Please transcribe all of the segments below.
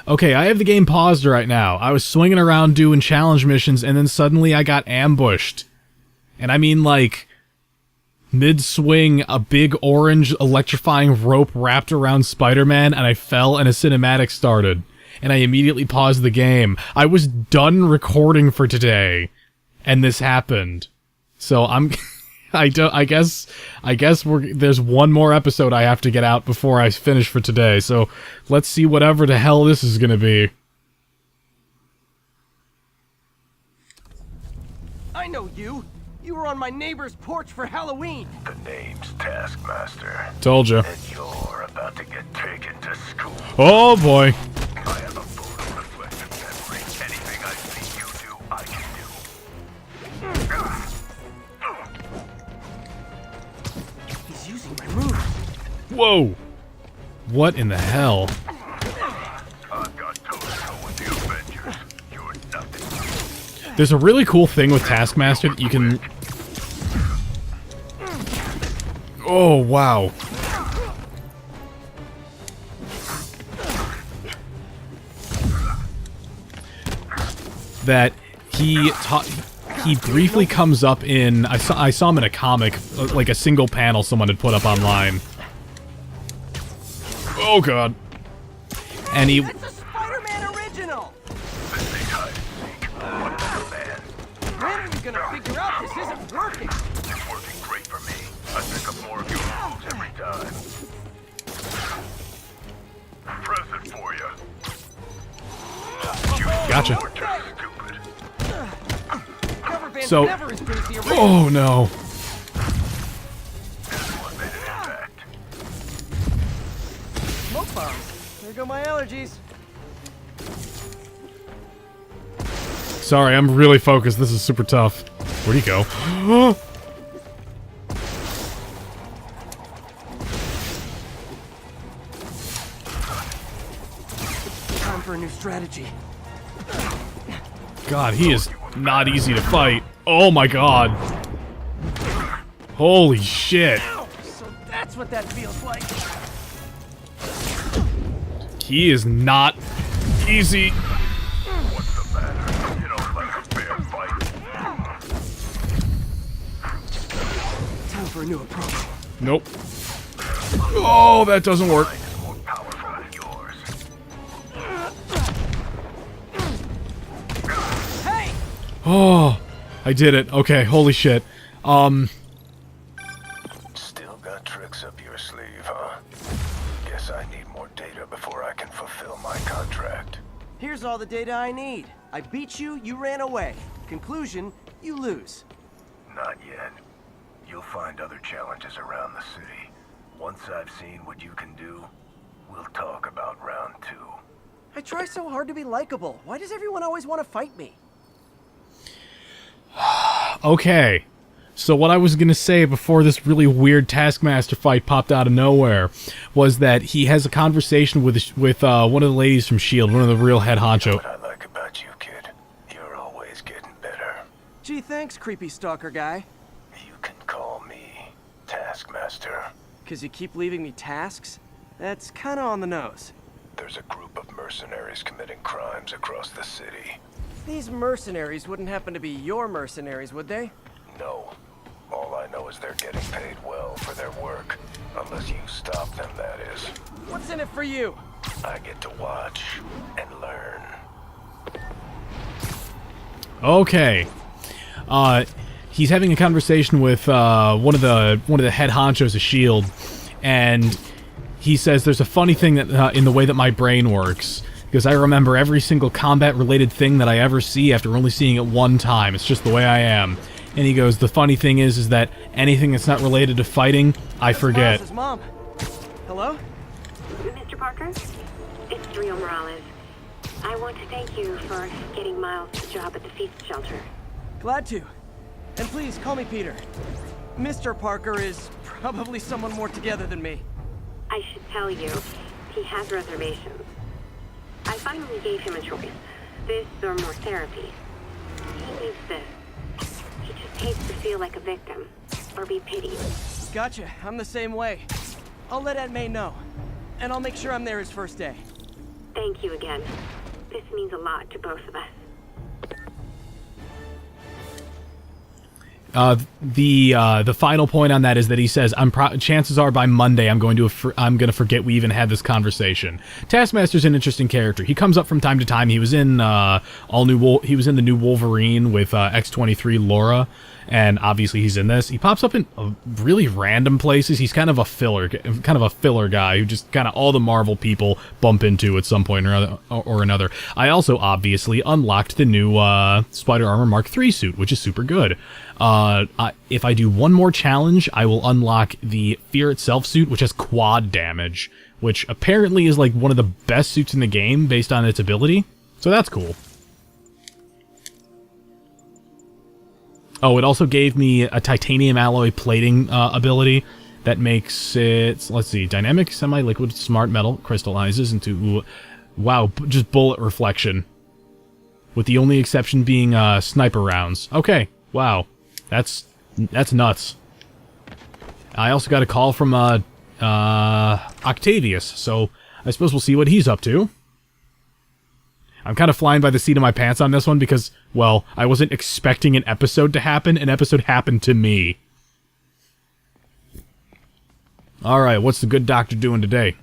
Okay, I have the game paused right now. I was swinging around doing challenge missions, and then suddenly I got ambushed. And I mean, like, mid-swing, a big orange electrifying rope wrapped around Spider-Man, and I fell and a cinematic started. And I immediately paused the game. I was done recording for today, and this happened. So I'm... I guess there's one more episode I have to get out before I finish for today, so let's see whatever the hell this is gonna be. I know you! You were on my neighbor's porch for Halloween! The name's Taskmaster. Told you. And you're about to get taken to school. Oh boy. I have a photo-reflective memory. Anything I see you do, I can do. He's using my moves. Whoa. What in the hell? I've got toe-to-toe with the Avengers. You're nothing. There's a really cool thing with Taskmaster that you can... Oh, wow. That he briefly comes up in... I saw him in a comic, like a single panel someone had put up online. Oh, God. And he... That's a Spider-Man original! When are you gonna figure out this isn't working? It's working great for me. I pick up more of your moves every time. Present for you. Gotcha. You're just stupid. Cover band's So- never as good as the original. Oh, no. This one made an impact. Smoke bombs. There go my allergies. Sorry, I'm really focused. This is super tough. Where'd he go? Time for a new strategy. God, he is not easy to fight. Oh my god. Holy shit. So that's what that feels like. He is not easy. What's the matter? You don't like a fair fight. Time for a new approach. Nope. Oh, that doesn't work. Mine is more powerful than yours. Hey! Oh, I did it. Okay, holy shit. Still got tricks up your sleeve, huh? Guess I need more data before I can fulfill my contract. Here's all the data I need. I beat you, you ran away. Conclusion, you lose. Not yet. You'll find other challenges around the city. Once I've seen what you can do, we'll talk about round 2. I try so hard to be likable. Why does everyone always want to fight me? Okay. So what I was gonna say before this really weird Taskmaster fight popped out of nowhere was that he has a conversation with one of the ladies from S.H.I.E.L.D., one of the real head honcho. What I like about you, kid, you're always getting better. Gee, thanks, creepy stalker guy. You can call me Taskmaster. 'Cause you keep leaving me tasks? That's kinda on the nose. There's a group of mercenaries committing crimes across the city. These mercenaries wouldn't happen to be your mercenaries, would they? No. All I know is they're getting paid well for their work. Unless you stop them, that is. What's in it for you? I get to watch and learn. Okay. He's having a conversation with one of the head honchos of S.H.I.E.L.D., and he says there's a funny thing that in the way that my brain works, because I remember every single combat-related thing that I ever see after only seeing it one time. It's just the way I am. And he goes, the funny thing is that anything that's not related to fighting, I forget. Miles' mom. Hello? Mr. Parker, it's Rio Morales. I want to thank you for getting Miles the job at the feast shelter. Glad to. And please, call me Peter. Mr. Parker is probably someone more together than me. I should tell you, he has reservations. I finally gave him a choice. This or more therapy. He needs this. He just hates to feel like a victim, or be pitied. Gotcha. I'm the same way. I'll let Aunt May know. And I'll make sure I'm there his first day. Thank you again. This means a lot to both of us. The final point on that is that he says, chances are by Monday I'm going to forget we even had this conversation. Taskmaster's an interesting character. He comes up from time to time. He was in he was in the new Wolverine with X-23 Laura, and obviously he's in this. He pops up in really random places. He's kind of a filler guy who just kind of all the Marvel people bump into at some point or another. I also obviously unlocked the new Spider Armor Mark III suit, which is super good. If I do one more challenge, I will unlock the Fear Itself suit, which has quad damage, which apparently is like one of the best suits in the game based on its ability. So that's cool. Oh, it also gave me a titanium alloy plating ability that makes it, let's see, dynamic, semi-liquid, smart metal, crystallizes into, wow, just bullet reflection. With the only exception being sniper rounds. Okay, wow. That's nuts. I also got a call from Octavius, so I suppose we'll see what he's up to. I'm kind of flying by the seat of my pants on this one because, well, I wasn't expecting an episode to happen. An episode happened to me. Alright, what's the good doctor doing today?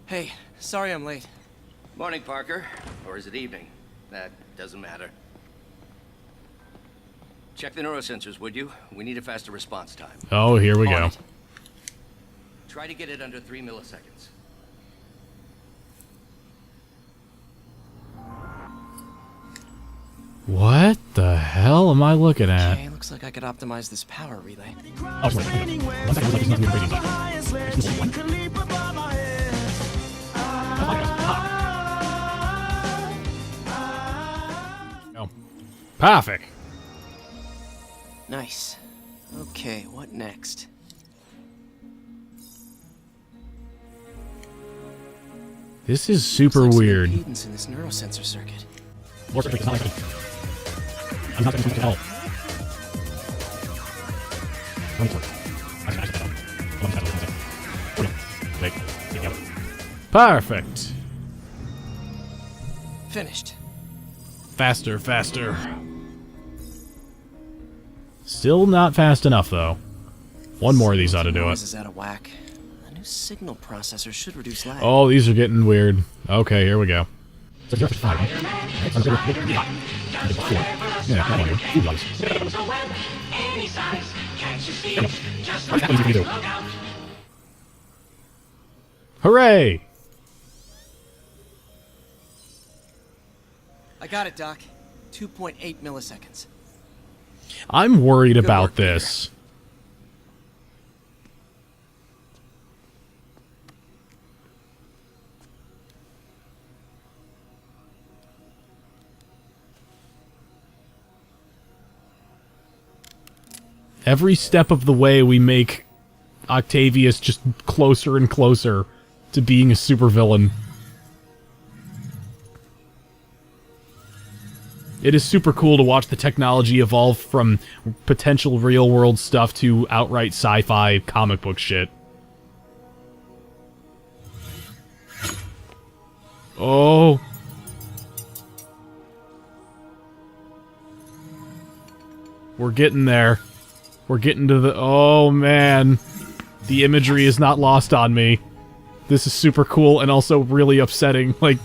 Hey, sorry I'm late. Morning, Parker. Or is it evening? That doesn't matter. Check the neurosensors, would you? We need a faster response time. Oh, here we go. Try to get it under 3 milliseconds. What the hell am I looking at? Okay, looks like I could optimize this power relay. Oh, wait. 1 second, it's not even crazy. Oh. Perfect. Nice. Okay, what next? This is super Looks like some weird. impedance in this neurosensor circuit. More circuit, it's not like I'm not going to do it at all. Perfect. Finished. Faster, faster. Still not fast enough, though. One more of these ought to do Noise it. is out of whack. A new signal processor should reduce lag. Oh, these are getting weird. Okay, here we go. Hooray! I got it, Doc. 2.8 milliseconds. I'm worried Good about work, Peter. this. Every step of the way we make Octavius just closer and closer to being a supervillain. It is super cool to watch the technology evolve from potential real-world stuff to outright sci-fi comic book shit. Oh. We're getting there. We're getting to the... Oh, man. The imagery is not lost on me. This is super cool and also really upsetting, like...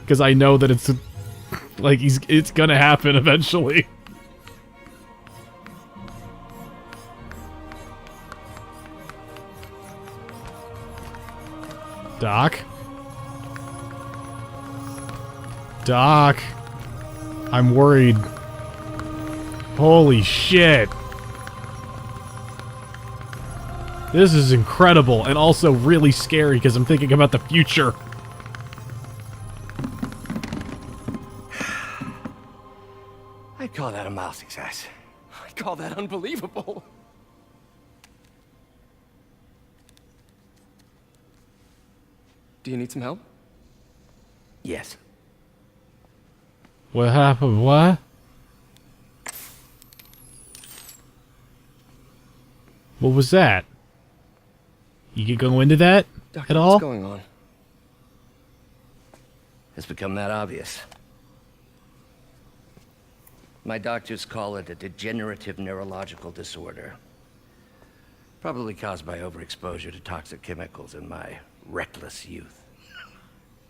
Because I know that it's... Like, it's gonna happen eventually. Doc? Doc? I'm worried. Holy shit. This is incredible and also really scary because I'm thinking about the future. I'd call that a mild success. I call that unbelievable. Do you need some help? Yes. What happened? What? What was that? You could go into that Doctor, at all? what's going on? It's become that obvious. My doctors call it a degenerative neurological disorder. Probably caused by overexposure to toxic chemicals in my reckless youth.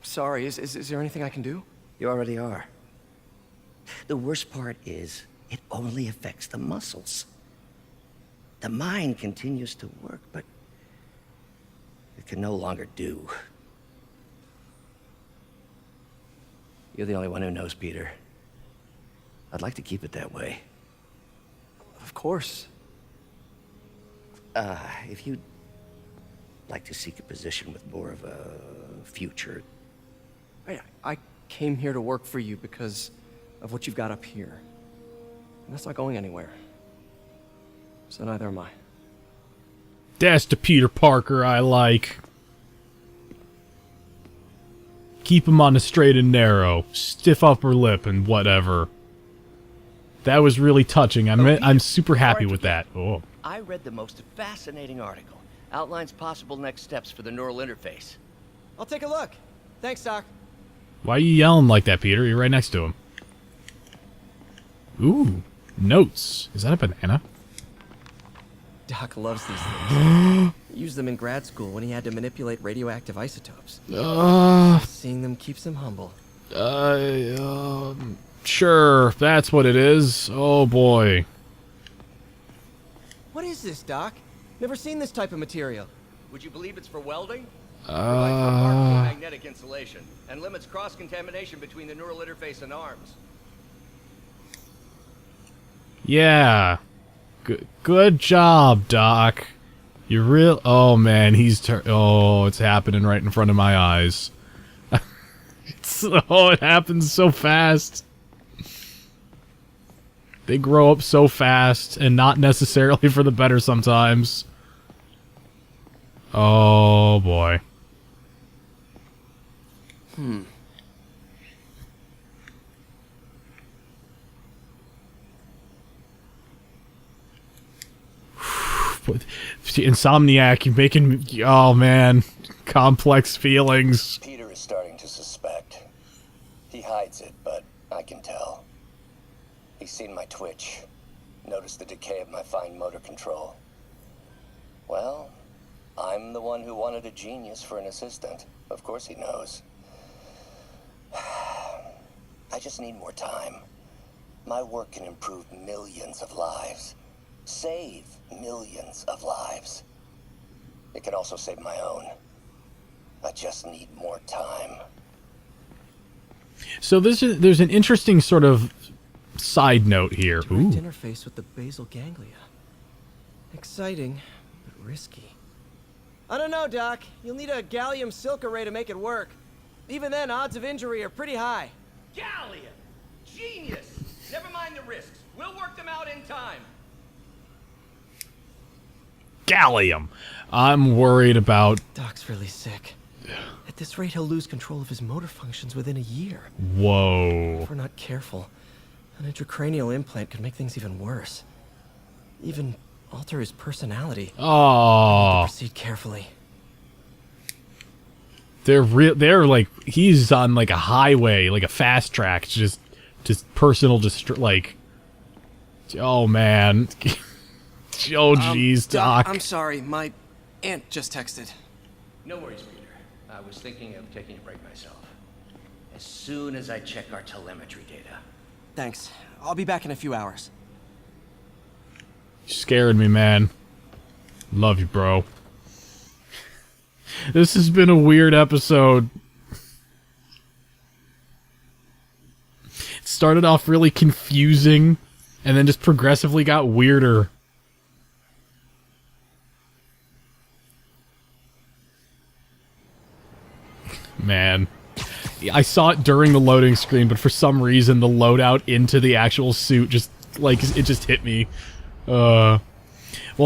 Sorry, is there anything I can do? You already are. The worst part is, it only affects the muscles. The mind continues to work, but it can no longer do. You're the only one who knows, Peter. I'd like to keep it that way. Of course. If you'd like to seek a position with more of a future. I came here to work for you because of what you've got up here. And that's not going anywhere. So neither am I. That's the Peter Parker I like. Keep him on the straight and narrow. Stiff upper lip and whatever. That was really touching. I'm super happy with that. Oh. I read the most fascinating article. Outlines possible next steps for the neural interface. I'll take a look. Thanks, Doc. Why are you yelling like that, Peter? You're right next to him. Ooh. Notes. Is that a banana? Doc loves these things. He used them in grad school when he had to manipulate radioactive isotopes. Seeing them keeps him humble. Sure. That's what it is. Oh, boy. What is this, Doc? Never seen this type of material. Would you believe it's for welding? Magnetic insulation and limits cross-contamination between the neural interface and arms. Yeah. Good job, Doc. You real... Oh, man, oh, it's happening right in front of my eyes. It happens so fast. They grow up so fast, and not necessarily for the better sometimes. Oh, boy. Insomniac, you're making... Oh, man. Complex feelings. Peter is starting to suspect. He hides it, but I can tell. He's seen my twitch, noticed the decay of my fine motor control. Well, I'm the one who wanted a genius for an assistant. Of course he knows. I just need more time. My work can improve millions of lives. Save millions of lives. It can also save my own. I just need more time. So there's an interesting sort of side note here. Direct interface with the basal ganglia. Exciting, but risky. I don't know, Doc. You'll need a gallium silk array to make it work. Even then, odds of injury are pretty high. Gallium! Genius! Never mind the risks. We'll work them out in time. Gallium. I'm worried about... Doc's really sick. At this rate, he'll lose control of his motor functions within a year. Whoa. If we're not careful, an intracranial implant could make things even worse. Even alter his personality. Oh. Proceed carefully. They're like, he's on like a highway, like a fast track, just personal, like, oh man. Oh jeez, Doc. I'm sorry, my aunt just texted. No worries, Peter. I was thinking of taking a break myself. As soon as I check our telemetry data. Thanks. I'll be back in a few hours. You scared me, man. Love you, bro. This has been a weird episode. It started off really confusing, and then just progressively got weirder. Man. I saw it during the loading screen, but for some reason the loadout into the actual suit just, like, it just hit me. Well,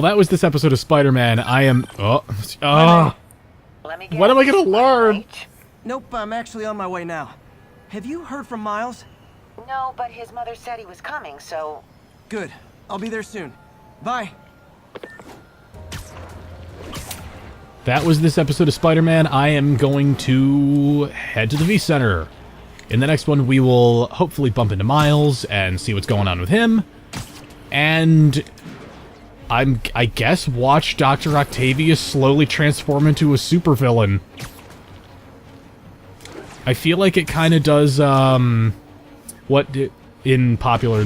that was this episode of Spider-Man. I am... what am I gonna learn? Nope, I'm actually on my way now. Have you heard from Miles? No, but his mother said he was coming, so... Good. I'll be there soon. Bye. that was this episode of Spider-Man. I am going to head to the V-Center. In the next one, we will hopefully bump into Miles and see what's going on with him. And I guess watch Dr. Octavius slowly transform into a supervillain. I feel like it kind of does what in popular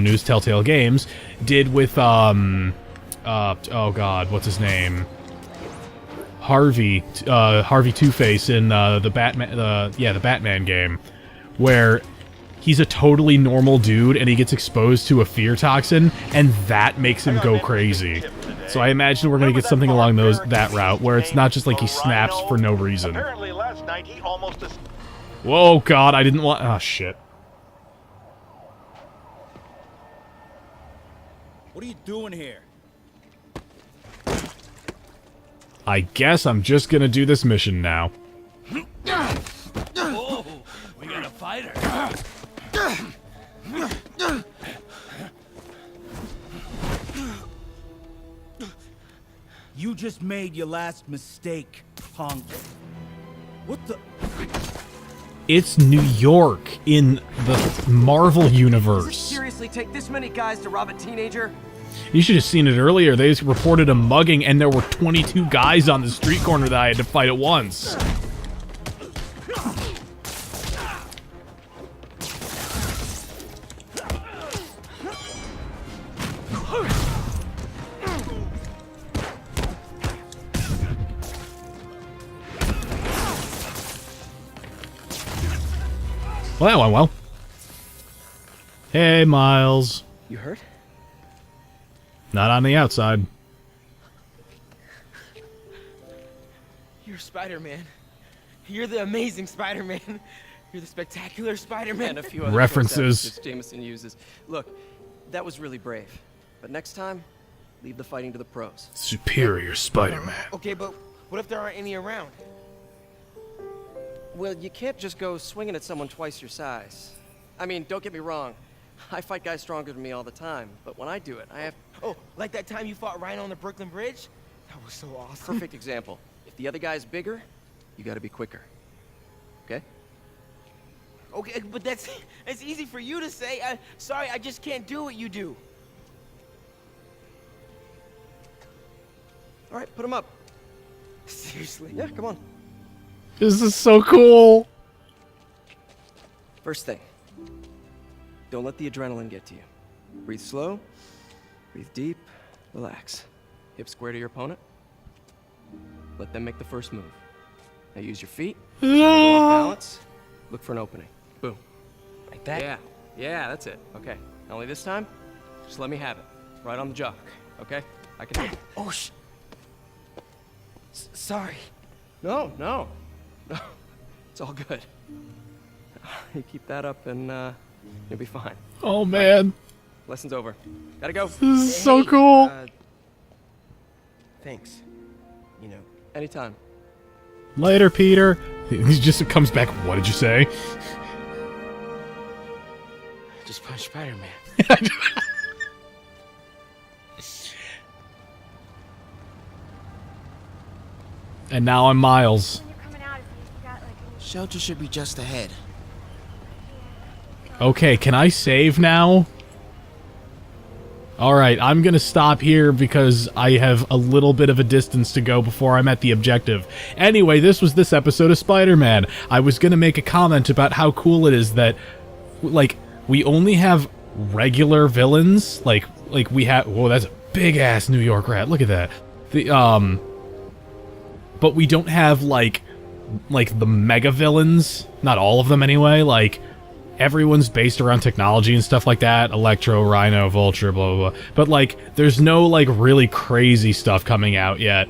news Telltale Games did with oh god, what's his name? Harvey Two-Face in the Batman game, where he's a totally normal dude and he gets exposed to a fear toxin and that makes him go crazy. So I imagine we're gonna get something along that route where it's not just like he snaps for no reason. Apparently last night he almost... Whoa, God, I didn't want... Oh, shit. What are you doing here? I guess I'm just gonna do this mission now. Oh, we got a fighter. You just made your last mistake, punk. What the... It's New York in the Marvel universe. Seriously, take this many guys to rob a teenager? You should have seen it earlier. They reported a mugging and there were 22 guys on the street corner that I had to fight at once. Well, that went well. Hey, Miles. You hurt? Not on the outside. You're Spider-Man. You're the amazing Spider-Man. You're the spectacular Spider-Man. And a few other References. short sentences Jameson uses. Look, that was really brave. But next time, leave the fighting to the pros. Superior Spider-Man. Okay, but what if there aren't any around? Well, you can't just go swinging at someone twice your size. I mean, don't get me wrong. I fight guys stronger than me all the time, but when I do it, I have... Oh, like that time you fought Rhino on the Brooklyn Bridge? That was so awesome. Perfect example. If the other guy's bigger, you gotta be quicker. Okay? Okay, but that's easy for you to say. Sorry, I just can't do what you do. All right, put him up. Seriously? Yeah, come on. This is so cool. First thing, don't let the adrenaline get to you. Breathe slow, breathe deep, relax. Hip square to your opponent. Let them make the first move. Now use your feet, balance, look for an opening. Boom. Like that? Yeah, that's it. Okay, only this time, just let me have it. Right on the jaw, okay? I can... Oh, sorry. No. It's all good. You keep that up and you'll be fine. Oh, man. Lesson's over. Gotta go. This is so cool. Thanks. You know. Anytime. Later, Peter. He just comes back. What did you say? Just punch Spider-Man. And now I'm Miles. Shelter should be just ahead. Okay, can I save now? Alright, I'm gonna stop here because I have a little bit of a distance to go before I'm at the objective. Anyway, this was this episode of Spider-Man. I was gonna make a comment about how cool it is that, like, we only have regular villains. Like we have... Whoa, that's a big-ass New York rat. Look at that. But we don't have, like the mega villains. Not all of them, anyway. Like, everyone's based around technology and stuff like that. Electro, Rhino, Vulture, blah, blah, blah. But, like, there's no, like, really crazy stuff coming out yet.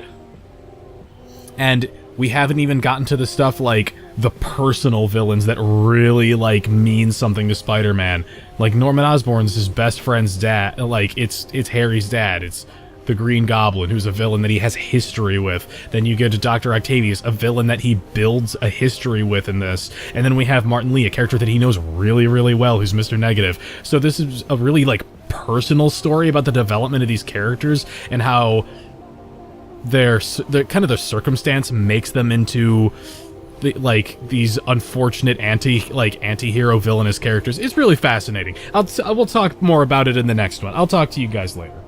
And we haven't even gotten to the stuff, like, the personal villains that really, like, mean something to Spider-Man. Like, Norman Osborn's his best friend's dad. Like, it's Harry's dad. It's the Green Goblin, who's a villain that he has history with. Then you get to Dr. Octavius, a villain that he builds a history with in this. And then we have Martin Lee, a character that he knows really, really well, who's Mr. Negative. So this is a really, like, personal story about the development of these characters and how their kind of their circumstance makes them into these unfortunate anti-hero villainous characters. It's really fascinating. We'll talk more about it in the next one. I'll talk to you guys later.